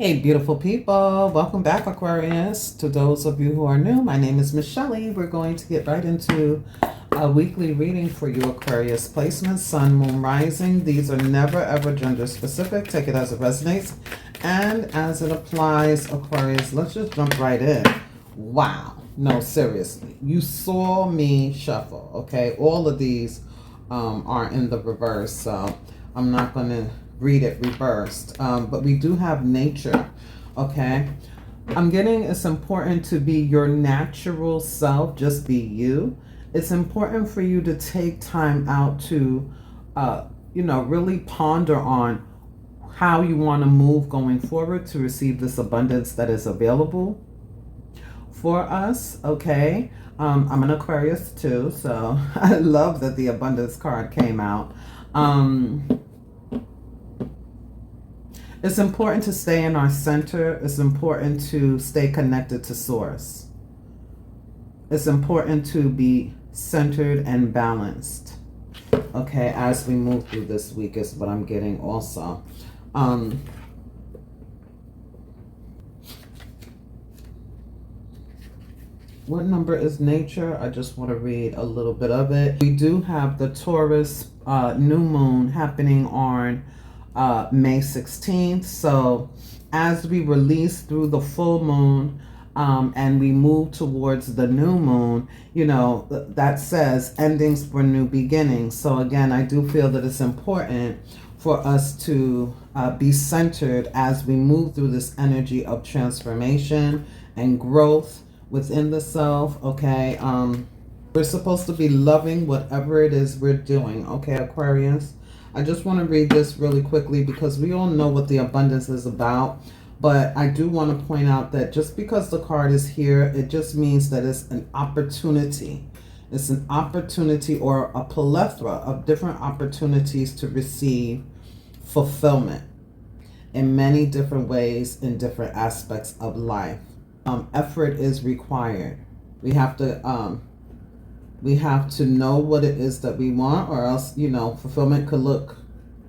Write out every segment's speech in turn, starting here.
Hey, beautiful people. Welcome back, Aquarius. To those of you who are new, my name is Miss Shelley. We're going to get right into a weekly reading for you, Aquarius. Placement, Sun, Moon, Rising. These are never, ever gender specific. Take it as it resonates and as it applies, Aquarius. Let's just jump right in. Wow. No, seriously. You saw me shuffle, okay? All of these are in the reverse, so I'm not going to read it reversed, but we do have nature. Okay, I'm getting it's important to be your natural self, just be you. It's important for you to take time out to really ponder on how you want to move going forward to receive this abundance that is available for us. Okay, I'm an Aquarius too, so I love that the abundance card came out. It's important to stay in our center. It's important to stay connected to source. It's important to be centered and balanced. Okay, as we move through this week is what I'm getting also. What number is nature? I just want to read a little bit of it. We do have the Taurus new moon happening on May 16th. So as we release through the full moon and we move towards the new moon, that says endings for new beginnings. So again, I do feel that it's important for us to be centered as we move through this energy of transformation and growth within the self. Okay, we're supposed to be loving whatever it is we're doing. Okay, Aquarius. I just want to read this really quickly because we all know what the abundance is about. But I do want to point out that just because the card is here, it just means that it's an opportunity. It's an opportunity or a plethora of different opportunities to receive fulfillment in many different ways in different aspects of life. Effort is required. We have to know what it is that we want, or else, fulfillment could look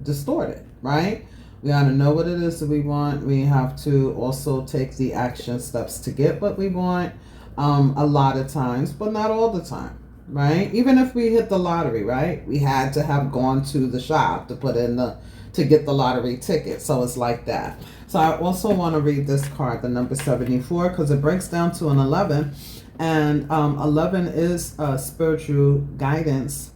distorted, right? We got to know what it is that we want. We have to also take the action steps to get what we want, a lot of times, but not all the time, right? Even if we hit the lottery, right? We had to have gone to the shop to get the lottery ticket. So it's like that. So I also want to read this card, the number 74, because it breaks down to an 11. And 11 is spiritual guidance.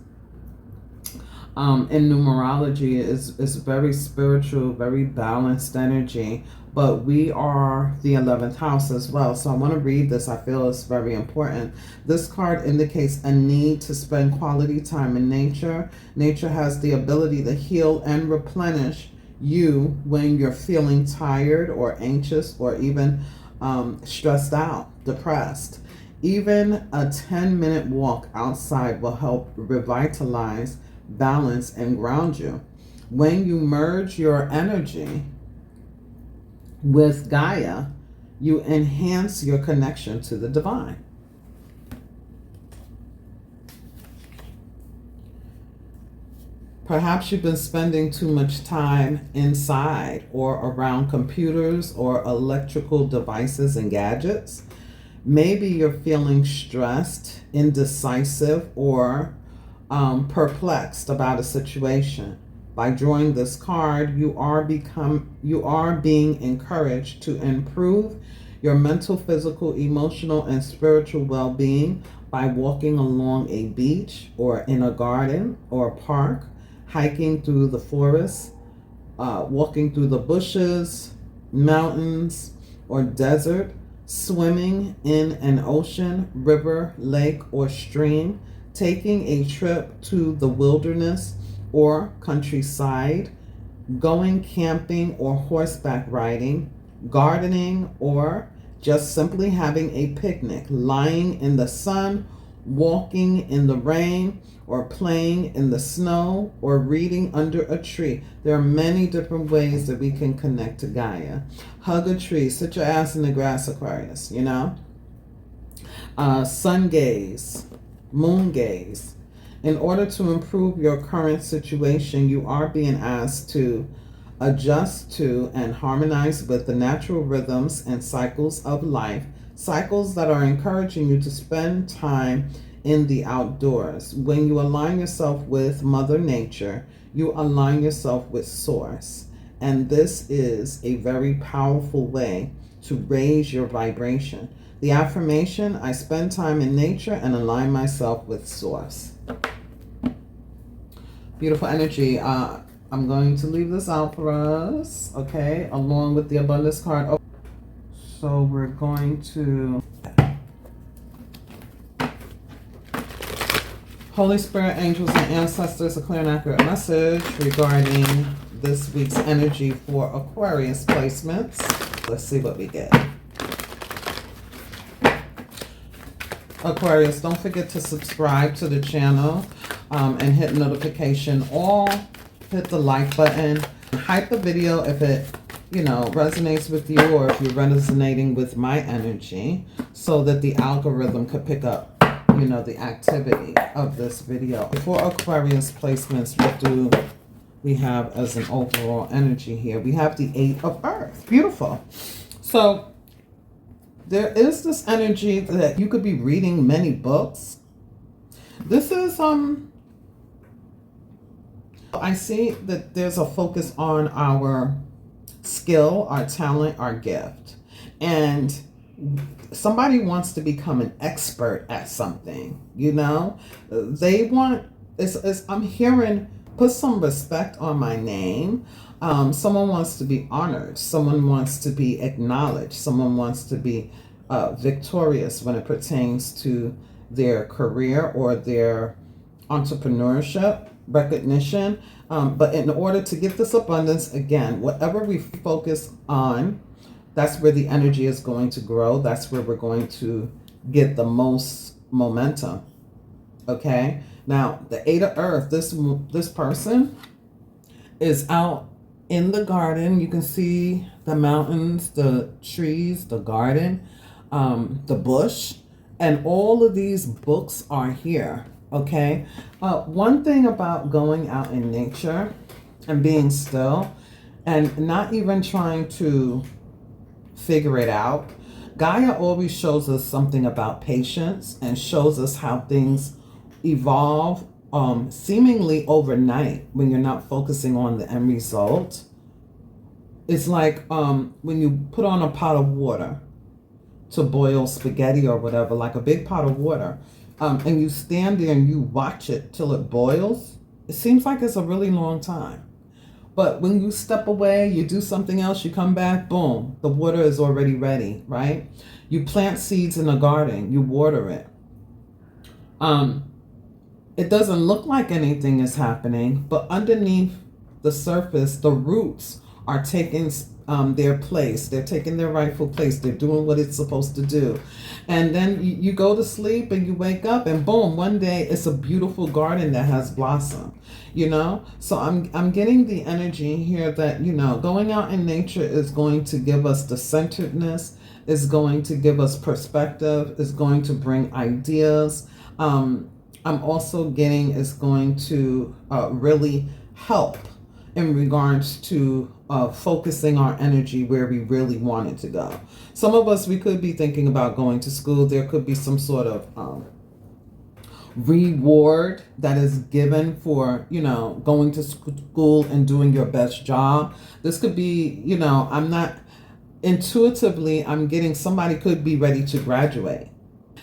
In numerology is very spiritual, very balanced energy. But we are the 11th house as well. So I want to read this. I feel it's very important. This card indicates a need to spend quality time in nature. Nature has the ability to heal and replenish you when you're feeling tired or anxious or even stressed out, depressed. Even a 10-minute walk outside will help revitalize, balance, and ground you. When you merge your energy with Gaia, you enhance your connection to the divine. Perhaps you've been spending too much time inside or around computers or electrical devices and gadgets. Maybe you're feeling stressed, indecisive, or perplexed about a situation. By drawing this card, you are being encouraged to improve your mental, physical, emotional, and spiritual well-being by walking along a beach or in a garden or park, hiking through the forest, walking through the bushes, mountains, or desert, swimming in an ocean, river, lake, or stream, taking a trip to the wilderness or countryside, going camping or horseback riding, gardening, or just simply having a picnic, lying in the sun, walking in the rain, or playing in the snow, or reading under a tree. There are many different ways that we can connect to Gaia. Hug a tree, sit your ass in the grass, Aquarius, sun gaze, moon gaze. In order to improve your current situation, you are being asked to Adjust to and harmonize with the natural rhythms and cycles of life, cycles that are encouraging you to spend time in the outdoors. When you align yourself with Mother Nature, you align yourself with Source. And this is a very powerful way to raise your vibration. The affirmation: I spend time in nature and align myself with Source. Beautiful energy. I'm going to leave this out for us, okay, along with the abundance card. Oh, so we're going to... Holy Spirit, angels, and ancestors, a clear and accurate message regarding this week's energy for Aquarius placements. Let's see what we get. Aquarius, don't forget to subscribe to the channel and hit notification, or hit the like button. Hype the video if it, resonates with you, or if you're resonating with my energy, so that the algorithm could pick up, the activity of this video. For Aquarius placements, what do we have as an overall energy here? We have the 8 of Earth. Beautiful. So there is this energy that you could be reading many books. This is I see that there's a focus on our skill, our talent, our gift. And somebody wants to become an expert at something, They want, I'm hearing, put some respect on my name. Someone wants to be honored. Someone wants to be acknowledged. Someone wants to be victorious when it pertains to their career or their entrepreneurship, recognition. But in order to get this abundance, again, whatever we focus on, that's where the energy is going to grow. That's where we're going to get the most momentum. Okay? Now, the 8 of Earth, this person is out in the garden. You can see the mountains, the trees, the garden, the bush, and all of these books are here. Okay? One thing about going out in nature and being still and not even trying to figure it out, Gaia always shows us something about patience and shows us how things evolve seemingly overnight when you're not focusing on the end result. It's like when you put on a pot of water to boil spaghetti or whatever, like a big pot of water, and you stand there and you watch it till it boils. It seems like it's a really long time. But when you step away, you do something else, you come back, boom, the water is already ready, right? You plant seeds in a garden, you water it. It doesn't look like anything is happening, but underneath the surface, the roots are taking their place. They're taking their rightful place. They're doing what it's supposed to do. And then you go to sleep and you wake up and boom, one day it's a beautiful garden that has blossom, So I'm getting the energy here that, going out in nature is going to give us the centeredness, is going to give us perspective, is going to bring ideas. I'm also getting is going to really help in regards to focusing our energy where we really want it to go. Some of us, we could be thinking about going to school. There could be some sort of reward that is given for, going to school and doing your best job. This could be, I'm not intuitively, I'm getting somebody could be ready to graduate.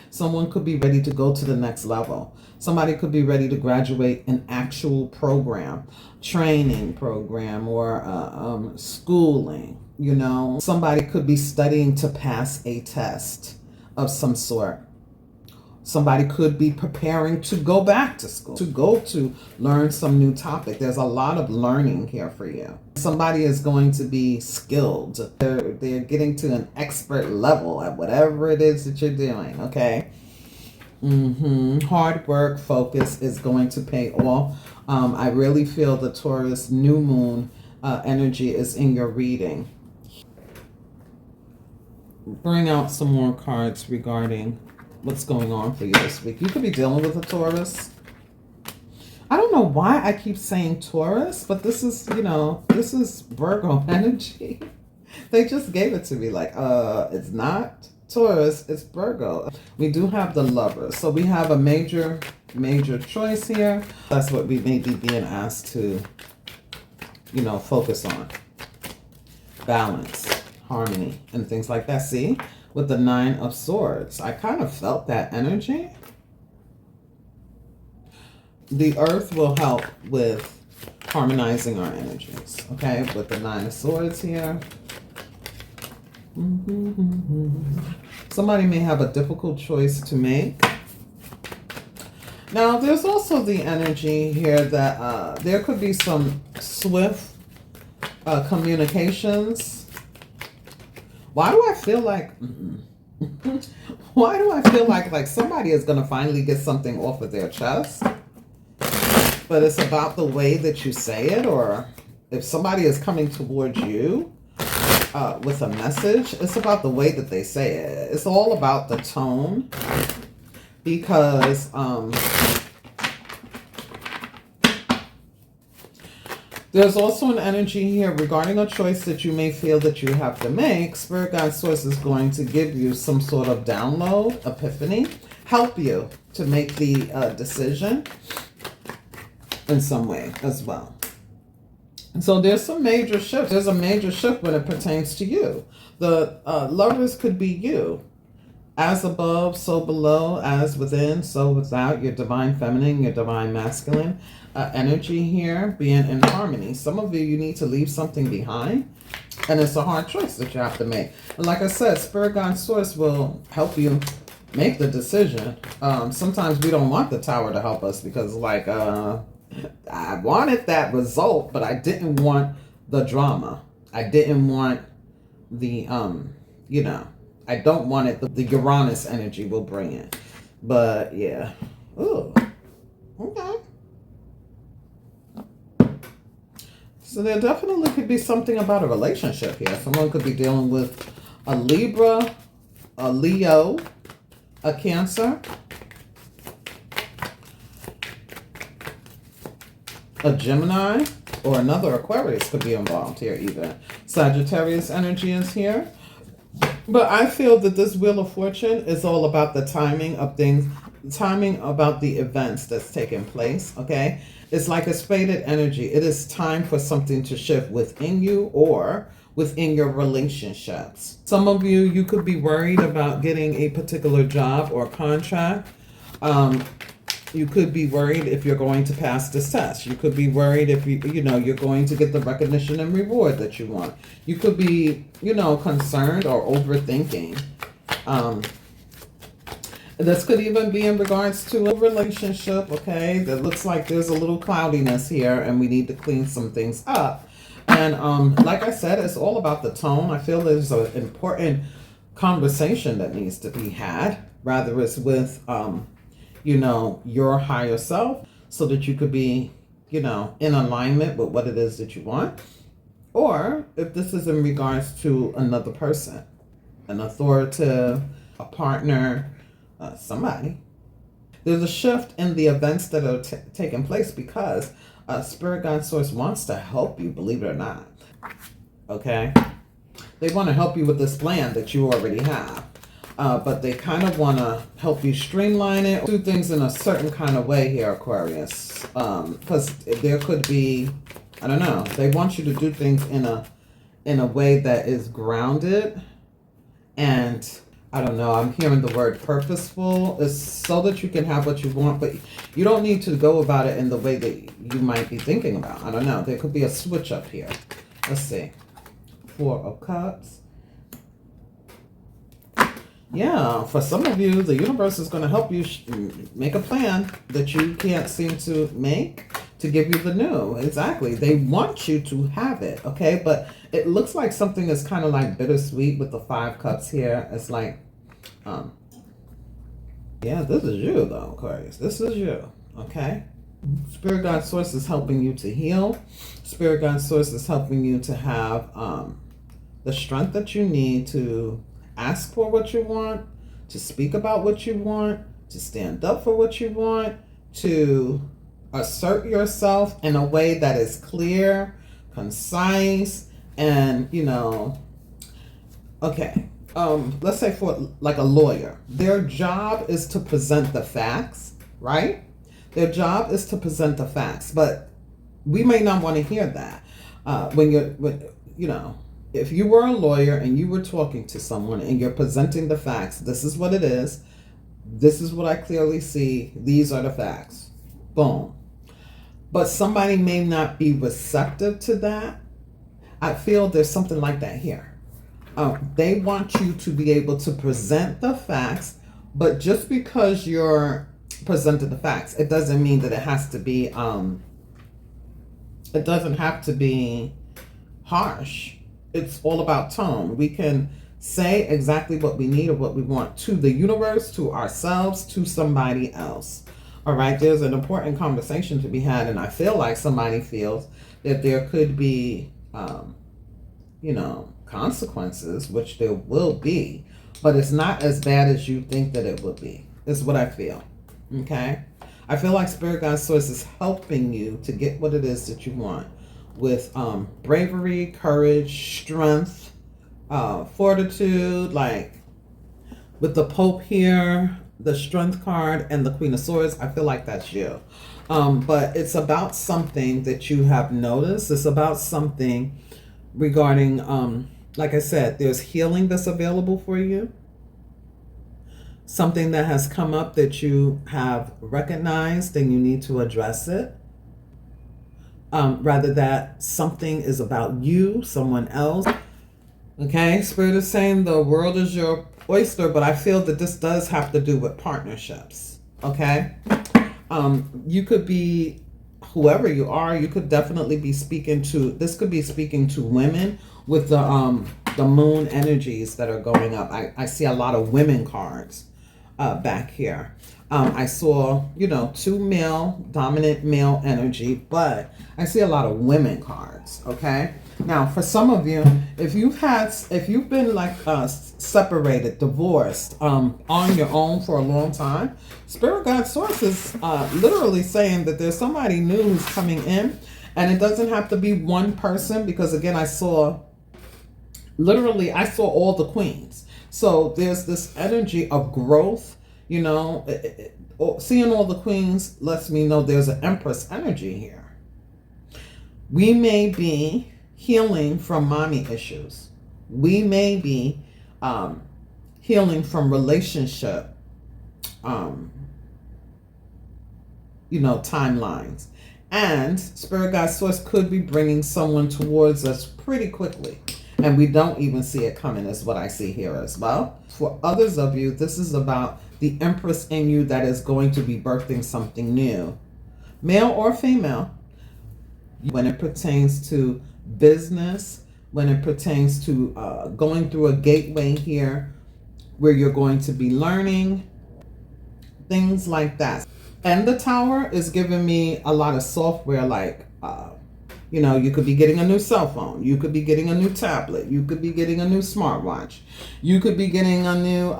Someone could be ready to go to the next level. Somebody could be ready to graduate an actual program, training program, or schooling, Somebody could be studying to pass a test of some sort. Somebody could be preparing to go back to school, to go to learn some new topic. There's a lot of learning here for you. Somebody is going to be skilled. They're getting to an expert level at whatever it is that you're doing, okay? Hard work, focus is going to pay off. I really feel the Taurus new moon energy is in your reading. Bring out some more cards regarding what's going on for you this week. You could be dealing with a Taurus. I don't know why I keep saying Taurus, but this is, this is Virgo energy. They just gave it to me like, it's not Taurus, it's Virgo. We do have the Lovers. So we have a major choice here. That's what we may be being asked to, focus on. Balance, harmony, and things like that. See, with the Nine of Swords, I kind of felt that energy. The earth will help with harmonizing our energies, okay? With the Nine of Swords here. Somebody may have a difficult choice to make. Now, there's also the energy here that there could be some swift communications. Why do I feel like... Why do I feel like somebody is going to finally get something off of their chest? But it's about the way that you say it, or if somebody is coming towards you with a message, it's about the way that they say it. It's all about the tone, because there's also an energy here regarding a choice that you may feel that you have to make. Spirit Guide Source is going to give you some sort of download, epiphany, help you to make the decision in some way as well. So there's some major shifts. There's a major shift when it pertains to you. The Lovers could be you. As above, so below, as within, so without. Your divine feminine, your divine masculine energy here being in harmony. Some of you need to leave something behind, and it's a hard choice that you have to make. And like I said, Spirit Guide Source will help you make the decision. Sometimes we don't want the Tower to help us because I wanted that result, but I didn't want the drama. I didn't want the, I don't want it. The Uranus energy will bring it. But yeah. Ooh. Okay. So there definitely could be something about a relationship here. Someone could be dealing with a Libra, a Leo, a Cancer, a Gemini, or another Aquarius could be involved here even. Sagittarius energy is here. But I feel that this Wheel of Fortune is all about the timing of things, timing about the events that's taking place, okay? It's like a spaded energy. It is time for something to shift within you or within your relationships. Some of you could be worried about getting a particular job or contract. You could be worried if you're going to pass this test. You could be worried if you're going to get the recognition and reward that you want. You could be, concerned or overthinking. This could even be in regards to a relationship, okay? That looks like there's a little cloudiness here and we need to clean some things up. And like I said, it's all about the tone. I feel there's an important conversation that needs to be had, rather it's with your higher self, so that you could be, in alignment with what it is that you want. Or if this is in regards to another person, an authoritative, a partner, somebody. There's a shift in the events that are taking place because Spirit Guide Source wants to help you, believe it or not. Okay? They want to help you with this plan that you already have. But they kind of want to help you streamline it, do things in a certain kind of way here, Aquarius. Because there could be, I don't know, they want you to do things in a way that is grounded, and I don't know, I'm hearing the word purposeful. It's so that you can have what you want, but you don't need to go about it in the way that you might be thinking about. I don't know, there could be a switch up here. Let's see. 4 of Cups. Yeah, for some of you, the universe is going to help you make a plan that you can't seem to make to give you the new. Exactly. They want you to have it, okay? But it looks like something is kind of like bittersweet with the 5 Cups here. It's like, yeah, this is you though, Aquarius. This is you, okay? Spirit Guide Source is helping you to heal. Spirit Guide Source is helping you to have the strength that you need to ask for what you want, to speak about what you want, to stand up for what you want, to assert yourself in a way that is clear, concise, and, okay. Let's say for like a lawyer, their job is to present the facts, right? Their job is to present the facts, but we may not want to hear that. If you were a lawyer and you were talking to someone and you're presenting the facts, this is what it is. This is what I clearly see. These are the facts. Boom. But somebody may not be receptive to that. I feel there's something like that here. They want you to be able to present the facts, but just because you're presenting the facts, it doesn't mean that it has to be, it doesn't have to be harsh. It's all about tone. We can say exactly what we need or what we want to the universe, to ourselves, to somebody else. All right, there's an important conversation to be had, and I feel like somebody feels that there could be, consequences, which there will be, but it's not as bad as you think that it would be, is what I feel. Okay? I feel like Spirit Guide Source is helping you to get what it is that you want with bravery, courage, strength, fortitude, like with the Pope here, the Strength card, and the Queen of Swords. I feel like that's you. But it's about something that you have noticed. It's about something regarding, like I said, there's healing that's available for you. Something that has come up that you have recognized and you need to address it. Rather that something is about you, someone else. Okay, Spirit is saying the world is your oyster, but I feel that this does have to do with partnerships. Okay, you could be whoever you are. You could definitely be speaking to. This could be speaking to women with the moon energies that are going up. I see a lot of women cards back here. I saw, two dominant male energy, but I see a lot of women cards. Okay. Now, for some of you, if you've been like separated, divorced, on your own for a long time, Spirit Guide Source is literally saying that there's somebody new who's coming in, and it doesn't have to be one person, because again, I saw all the queens. So there's this energy of growth, seeing all the queens lets me know there's an Empress energy here. We may be healing from mommy issues. We may be healing from relationship, timelines. And Spirit Guide Source could be bringing someone towards us pretty quickly. And we don't even see it coming, is what I see here as well. For others of you, this is about the Empress in you that is going to be birthing something new. Male or female. When it pertains to business, when it pertains to going through a gateway here where you're going to be learning, things like that. And the Tower is giving me a lot of software, like you could be getting a new cell phone, you could be getting a new tablet, you could be getting a new smartwatch, you could be getting a new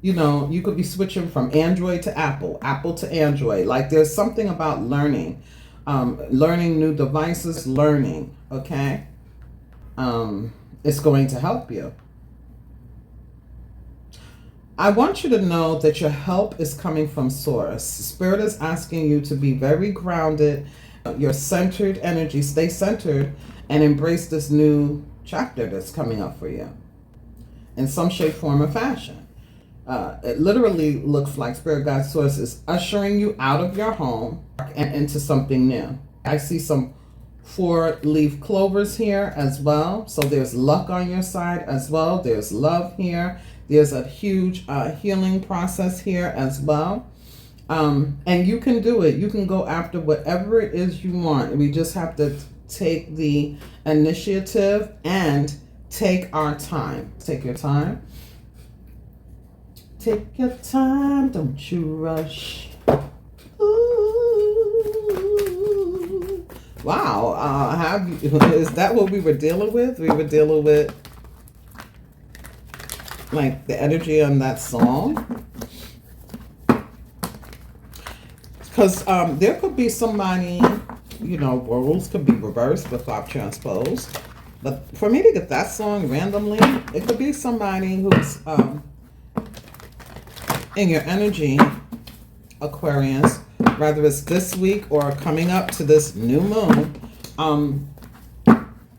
you could be switching from Android to Apple to Android. Like there's something about learning new devices, okay? It's going to help you. I want you to know that your help is coming from Source. Spirit is asking you to be very grounded, your centered energy, stay centered, and embrace this new chapter that's coming up for you in some shape, form, or fashion. It literally looks like Spirit Guide Source is ushering you out of your home and into something new. I see some 4-leaf clovers here as well. So there's luck on your side as well. There's love here. There's a huge healing process here as well. And you can do it. You can go after whatever it is you want. We just have to take the initiative and take our time. Take your time. Take your time. Don't you rush. Ooh. Wow. Is that what we were dealing with? We were dealing with like the energy on that song. Because there could be somebody, you know, roles could be reversed with flop transposed. But for me to get that song randomly, it could be somebody who's in your energy, Aquarius, whether it's this week or coming up to this new moon.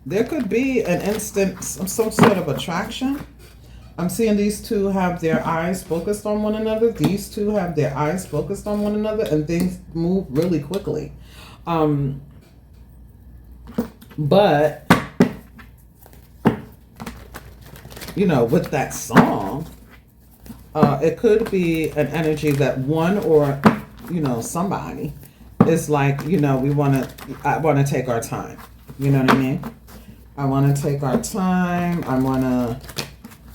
There could be an instant, some sort of attraction. I'm seeing these two have their eyes focused on one another. These two have their eyes focused on one another, and things move really quickly. But, you know, with that song, it could be an energy that one or, you know, somebody is like, you know, I want to take our time. You know what I mean? I want to take our time. I want to,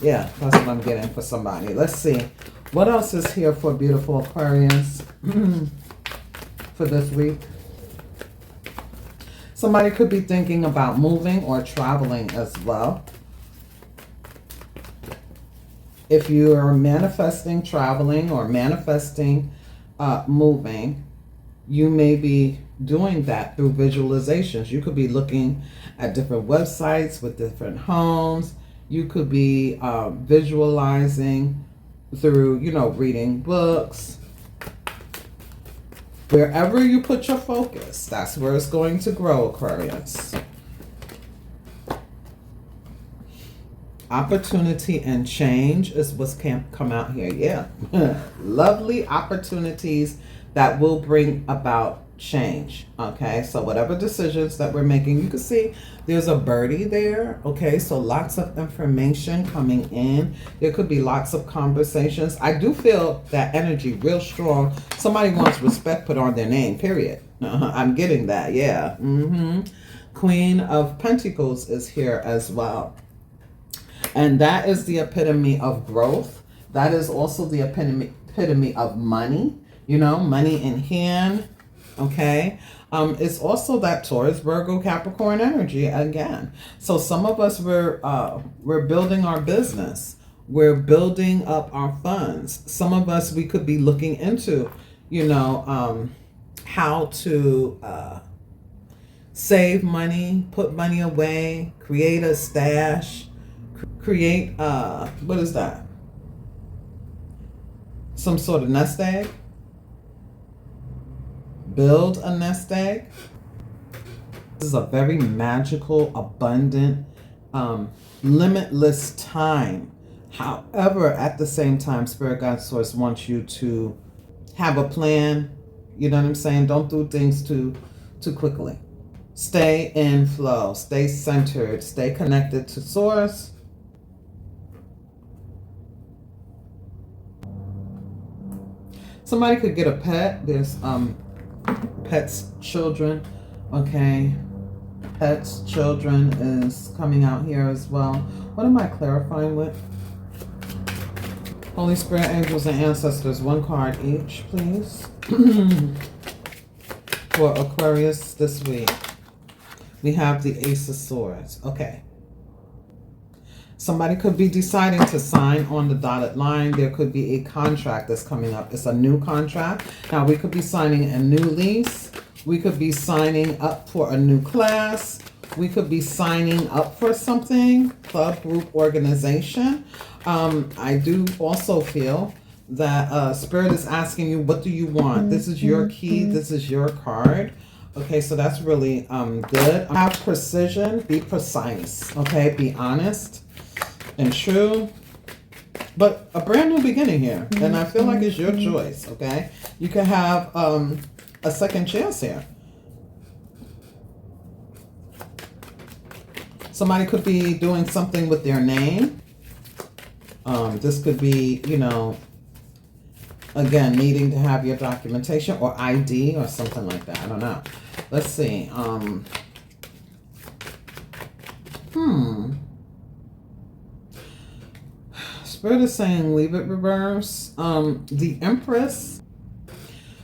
yeah, that's what I'm getting for somebody. Let's see. What else is here for beautiful Aquarius for this week? Somebody could be thinking about moving or traveling as well. If you are manifesting traveling or manifesting moving, you may be doing that through visualizations. You could be looking at different websites with different homes. You could be visualizing through, you know, reading books. Wherever you put your focus, that's where it's going to grow, Aquarius. Opportunity and change is what's come out here. Yeah. Lovely opportunities that will bring about change. Okay, so whatever decisions that we're making, you can see there's a birdie there. Okay, so lots of information coming in. There could be lots of conversations. I do feel that energy real strong. Somebody wants respect put on their name, period. I'm getting that. Yeah. Queen of Pentacles is here as well. And that is the epitome of growth. That is also the epitome of money. You know, money in hand. Okay. It's also that Taurus, Virgo, Capricorn energy again. So some of us, we're building our business. We're building up our funds. Some of us, we could be looking into, you know, how to save money, put money away, create a stash, create, what is that? Some sort of nest egg. Build a nest egg. This is a very magical, abundant, limitless time. However, at the same time, Spirit Guide Source wants you to have a plan. You know what I'm saying? Don't do things too quickly. Stay in flow. Stay centered. Stay connected to Source. Somebody could get a pet. There's pets, children. Okay, pets, children is coming out here as well. What am I clarifying with? Holy Spirit, angels, and ancestors, one card each, please. For Aquarius this week, we have the Ace of Swords. Okay. Somebody could be deciding to sign on the dotted line. There could be a contract that's coming up. It's a new contract. Now, we could be signing a new lease. We could be signing up for a new class. We could be signing up for something, club, group, organization. I do also feel that Spirit is asking you, what do you want? This is your key. This is your card. Okay, so that's really good. Have precision. Be precise. Okay, be honest and true, but a brand new beginning here, and I feel like it's your choice. Okay, you can have a second chance here. Somebody could be doing something with their name. This could be, you know, again, needing to have your documentation or ID or something like that. I don't know. Let's see. Spirit is saying leave it reverse. The Empress.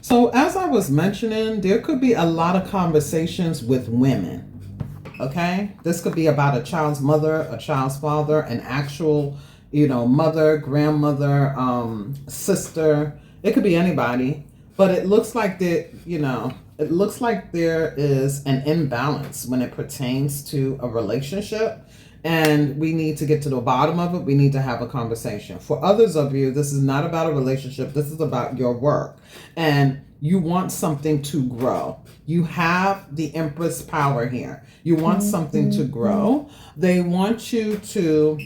So as I was mentioning, there could be a lot of conversations with women. Okay? This could be about a child's mother, a child's father, an actual, you know, mother, grandmother, sister. It could be anybody. But it looks like that, it looks like there is an imbalance when it pertains to a relationship. And we need to get to the bottom of it. We need to have a conversation. For others of you, this is not about a relationship. This is about your work. And you want something to grow. You have the Empress power here. You want something to grow. They want you to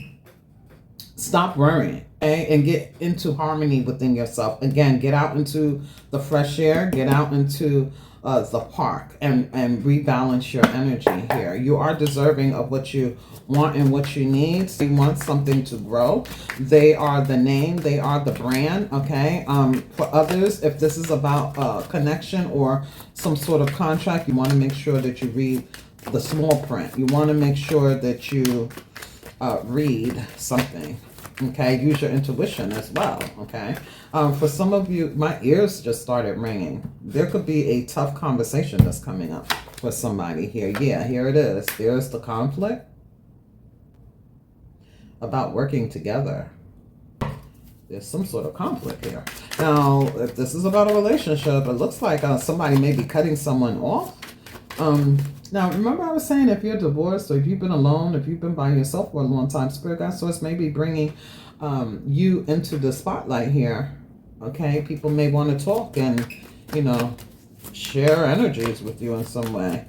stop worrying, okay, and get into harmony within yourself. Again, get out into the fresh air, get out into the park, and rebalance your energy here. You are deserving of what you want and what you need. So you want something to grow. They are the name, they are the brand, okay? For others, if this is about a connection or some sort of contract, you want to make sure that you read the small print. You want to make sure that you read something, okay? Use your intuition as well, okay? For some of you, my ears just started ringing. There could be a tough conversation that's coming up for somebody here. Yeah, here it is. There's the conflict about working together. There's some sort of conflict here. Now, if this is about a relationship, it looks like somebody may be cutting someone off. Now, remember I was saying if you're divorced or if you've been alone, if you've been by yourself for a long time, Spirit Guide Source may be bringing you into the spotlight here. Okay, people may want to talk and, share energies with you in some way.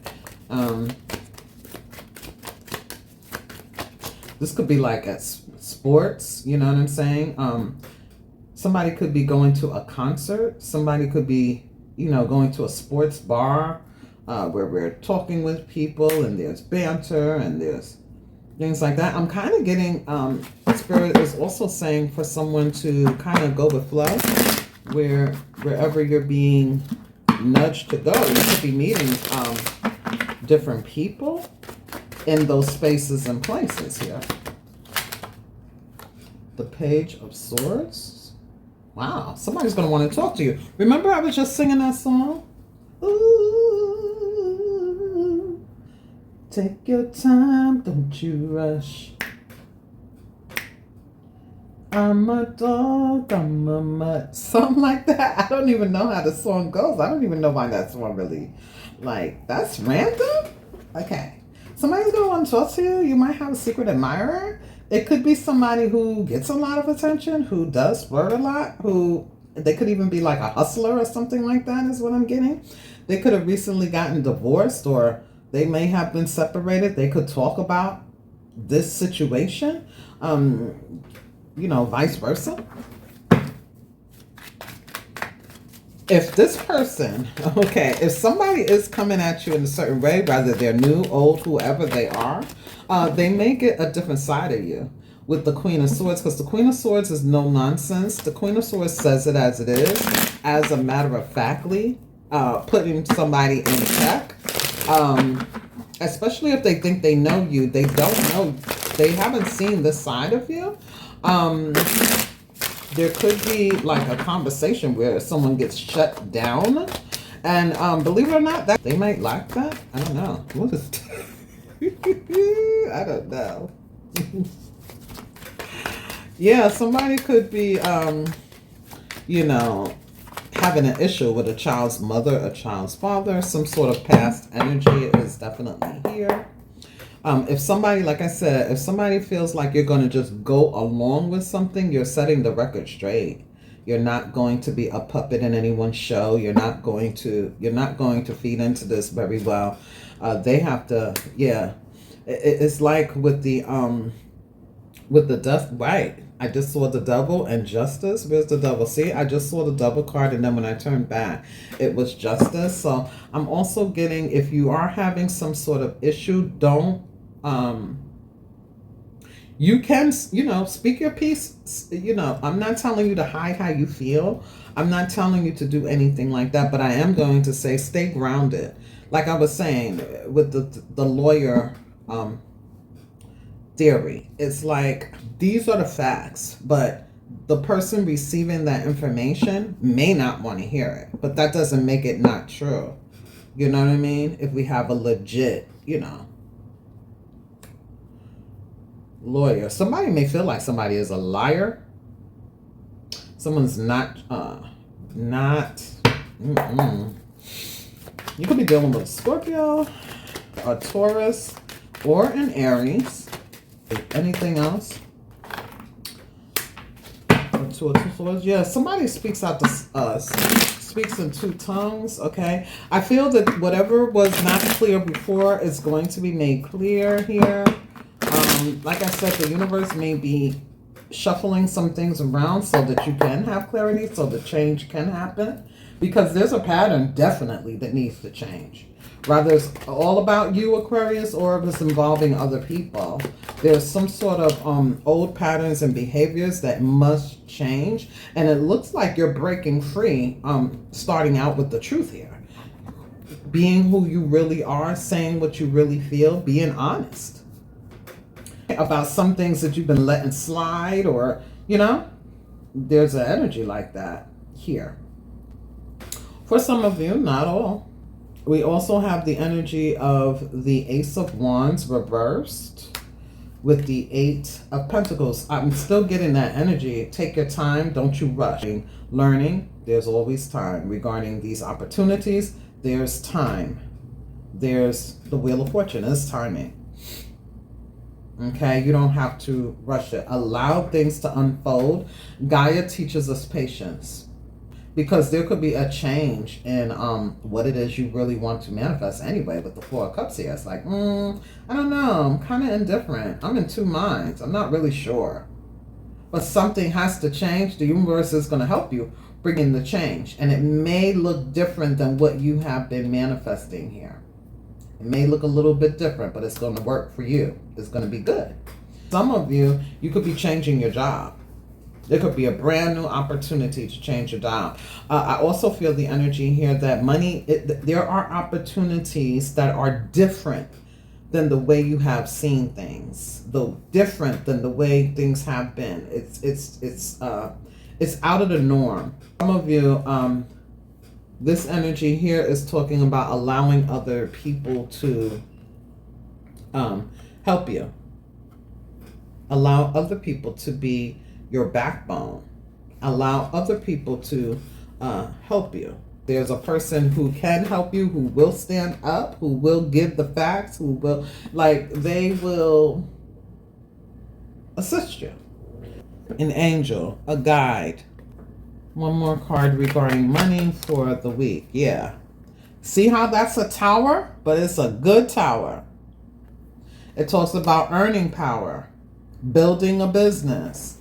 This could be like at sports, you know what I'm saying? Somebody could be going to a concert. Somebody could be, going to a sports bar where we're talking with people and there's banter and there's things like that. I'm kind of getting, Spirit is also saying for someone to kind of go with flow, wherever you're being nudged to go. You could be meeting different people in those spaces and places here. The Page of Swords. Wow, somebody's going to want to talk to you. Remember I was just singing that song? Ooh, take your time, don't you rush. I'm a dog, I'm a mutt. Something like that. I don't even know how the song goes. I don't even know why that song really, that's random? Okay. Somebody's going to want to talk to you. You might have a secret admirer. It could be somebody who gets a lot of attention, who does flirt a lot, who they could even be like a hustler or something like that is what I'm getting. They could have recently gotten divorced or they may have been separated. They could talk about this situation, vice versa. If this person, if somebody is coming at you in a certain way, whether they're new, old, whoever they are, they may get a different side of you with the Queen of Swords, because the Queen of Swords is no nonsense. The Queen of Swords says it as it is, as a matter of factly, putting somebody in check, especially if they think they know you. They don't know, they haven't seen this side of you. There could be like a conversation where someone gets shut down, and believe it or not, that they might like that. I don't know. What is? I don't know. Yeah, somebody could be, having an issue with a child's mother, a child's father. Some sort of past energy is definitely here. If somebody, like I said, if somebody feels like you're going to just go along with something, you're setting the record straight. You're not going to be a puppet in anyone's show. You're not going to feed into this very well. They have to, yeah. It's like with the death, right? I just saw the Devil and Justice. Where's the Devil? See, I just saw the Devil card, and then when I turned back, it was Justice. So I'm also getting, if you are having some sort of issue, don't, you can, speak your piece. I'm not telling you to hide how you feel. I'm not telling you to do anything like that, but I am going to say stay grounded. Like I was saying with the lawyer theory, it's like these are the facts, but the person receiving that information may not want to hear it, but that doesn't make it not true. You know what I mean? If we have a legit, lawyer, somebody may feel like somebody is a liar. Someone's not You could be dealing with a Scorpio, a Taurus, or an Aries. Anything else? Two swords. Yeah, somebody speaks out to us. Speaks in two tongues. Okay, I feel that whatever was not clear before is going to be made clear here. Like I said, the universe may be shuffling some things around so that you can have clarity, so the change can happen, because there's a pattern definitely that needs to change. Whether it's all about you, Aquarius, or if it's involving other people, there's some sort of old patterns and behaviors that must change. And it looks like you're breaking free, starting out with the truth here. Being who you really are, saying what you really feel, being honest about some things that you've been letting slide, or, you know, there's an energy like that here. For some of you, not all. We also have the energy of the Ace of Wands reversed with the Eight of Pentacles. I'm still getting that energy. Take your time. Don't you rush. Learning, there's always time. Regarding these opportunities, there's time. There's the Wheel of Fortune. There's timing. Okay, you don't have to rush it. Allow things to unfold. Gaia teaches us patience, because there could be a change in what it is you really want to manifest anyway. With the Four of Cups here, it's like, I don't know. I'm kind of indifferent. I'm in two minds. I'm not really sure. But something has to change. The universe is going to help you bring in the change. And it may look different than what you have been manifesting here. It may look a little bit different, but it's going to work for you. It's going to be good. Some of you, you could be changing your job. There could be a brand new opportunity to change your job. I also feel the energy here that money, there are opportunities that are different than the way you have seen things, though different than the way things have been. It's out of the norm. Some of you, this energy here is talking about allowing other people to help you. Allow other people to be your backbone. Allow other people to help you. There's a person who can help you, who will stand up, who will give the facts, who will, they will assist you. An angel, a guide. One more card regarding money for the week. Yeah. See how that's a tower? But it's a good tower. It talks about earning power, building a business,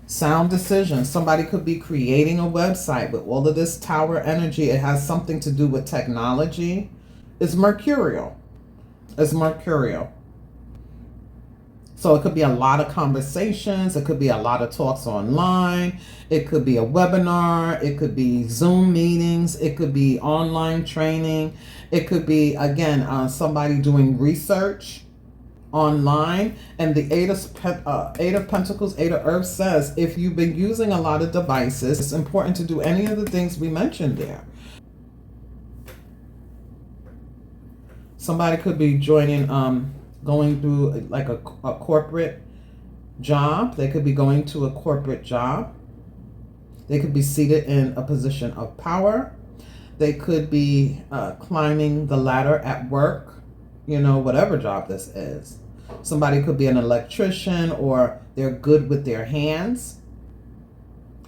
sound decisions. Somebody could be creating a website with all of this tower energy. It has something to do with technology. It's mercurial. It's mercurial. So it could be a lot of conversations. It could be a lot of talks online. It could be a webinar. It could be Zoom meetings. It could be online training. It could be, again, somebody doing research online. And the Eight of Pentacles, Eight of Earth says, if you've been using a lot of devices, it's important to do any of the things we mentioned there. Somebody could be joining, going through like a corporate job. They could be going to a corporate job. They could be seated in a position of power. They could be climbing the ladder at work, you know, whatever job this is. Somebody could be an electrician, or they're good with their hands.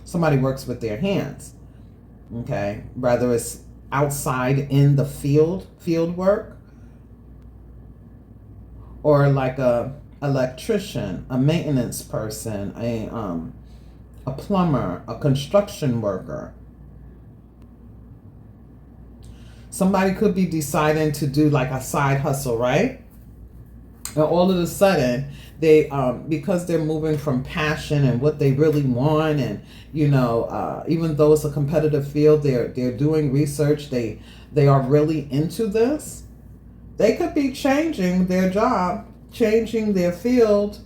Somebody works with their hands, okay? Whether it's outside in the field work, or like a electrician, a maintenance person, a plumber, a construction worker. Somebody could be deciding to do like a side hustle, right? And all of a sudden, they because they're moving from passion and what they really want, and you know, even though it's a competitive field, they're doing research. They are really into this. They could be changing their job, changing their field.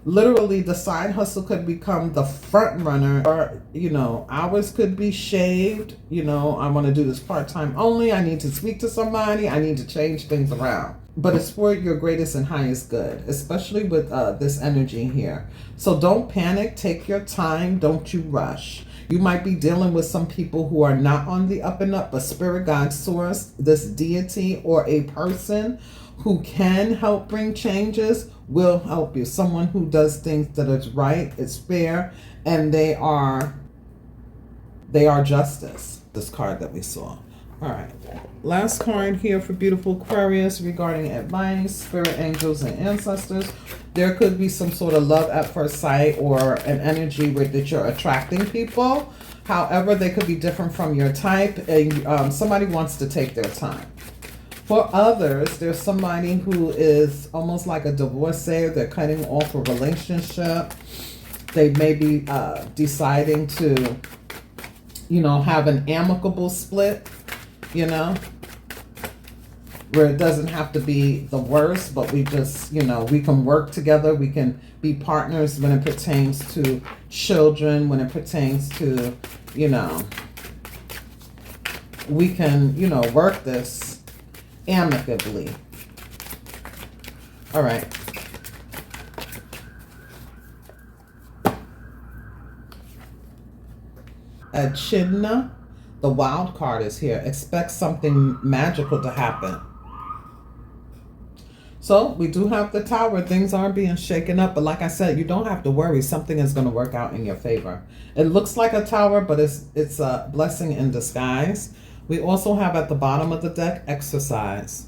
Literally, the side hustle could become the front runner, or, you know, hours could be shaved. You know, I want to do this part-time only. I need to speak to somebody. I need to change things around. but it's for your greatest and highest good, especially with this energy here. So don't panic. Take your time. Don't you rush. You might be dealing with some people who are not on the up and up, but spirit, God, source, this deity, or a person who can help bring changes will help you. Someone who does things that is right, is fair, and they are justice. This card that we saw. All right. Last card here for beautiful Aquarius regarding advice, spirit, angels, and ancestors. There could be some sort of love at first sight or an energy that you're attracting people. However, they could be different from your type, and somebody wants to take their time. For others, there's somebody who is almost like a divorcee. They're cutting off a relationship. They may be deciding to, have an amicable split, where it doesn't have to be the worst, but we just, we can work together. We can be partners when it pertains to children, when it pertains to, we can, work this amicably. All right. Echidna, the wild card is here. Expect something magical to happen. So we do have the Tower. Things are being shaken up, but like I said, you don't have to worry. Something is going to work out in your favor. It looks like a tower, but it's a blessing in disguise. We also have at the bottom of the deck, exercise.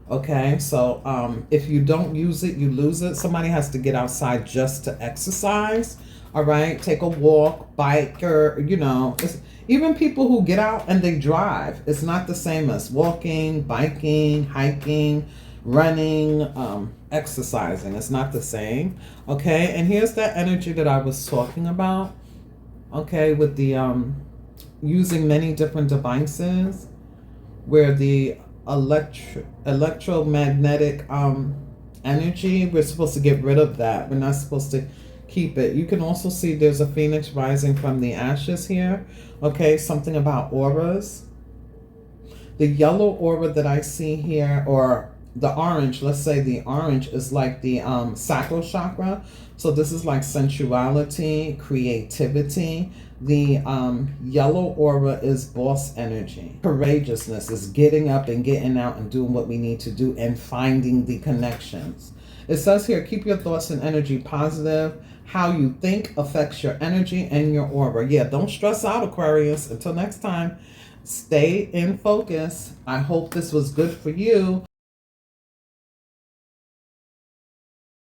Okay, so if you don't use it, you lose it. Somebody has to get outside just to exercise. All right, take a walk, bike, or, even people who get out and they drive. It's not the same as walking, biking, hiking, running, exercising. It's not the same. Okay, and here's that energy that I was talking about. Okay, with the using many different devices, where the electromagnetic energy, we're supposed to get rid of that. We're not supposed to keep it. You can also see there's a phoenix rising from the ashes here. Okay, something about auras. The yellow aura that I see here, or the orange, let's say the orange is like the sacral chakra. So this is like sensuality, creativity. The yellow aura is boss energy. Courageousness is getting up and getting out and doing what we need to do and finding the connections. It says here, keep your thoughts and energy positive. How you think affects your energy and your aura. Yeah, don't stress out, Aquarius. Until next time, stay in focus. I hope this was good for you.